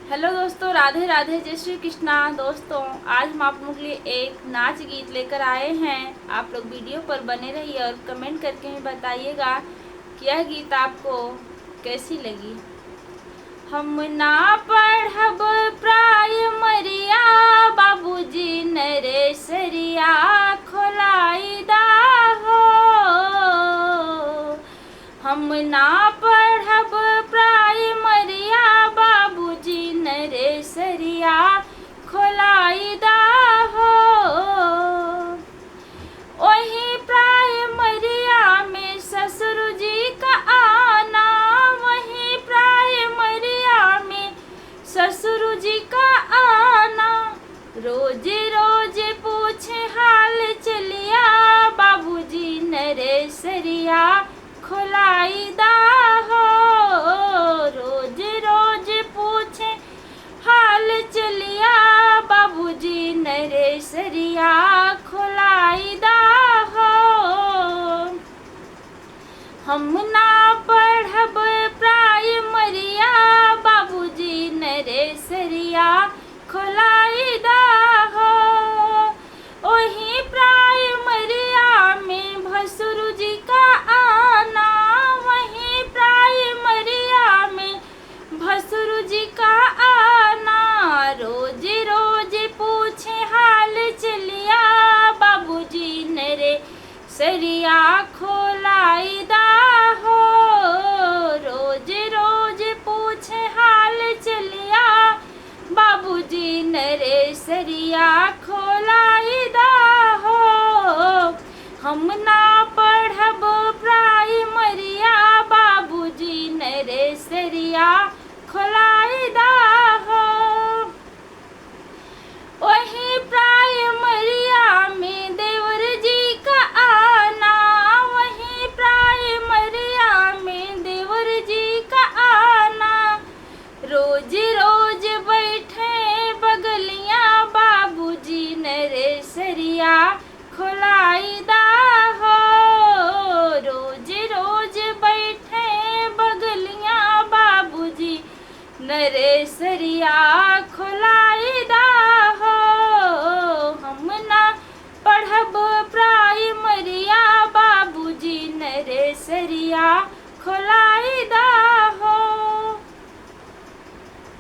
Hello दोस्तों, राधे राधे, जय श्री कृष्णा। दोस्तों, आज हम आप लोगों के लिए एक नाच गीत लेकर आए हैं। आप लोग वीडियो पर बने रहिए और कमेंट करके हमें बताइएगा कि यह गीत आपको कैसी लगी। हम ना पढ़ब प्राइमरिया, बाबूजी नरेसरिया खोलाई दा हो। हम ना पढ़ब प्राइमरिया, बाबूजी नरेसरिया खोलाई दा हो। वही प्राइमरिया में ससुर जी का आना, वही प्राइमरिया में ससुर जी का आना। रोज रोज पूछे हाल चलिया, बाबूजी नरेसरिया खोलाई दा हो। रोज रोज पूछे हाल चलिया, बाबूजी नरेसरिया खोलाई दा हो। हम ना पढ़ब प्राइमरिया, बाबूजी नरेसरिया खोलाई दा हो। वही प्राइमरिया में भसुर जी का आना, वही प्राइमरिया में भसुर जी का आना। रोज रोज पूछे हाल चलिया, बाबूजी नरेसरिया खोलाई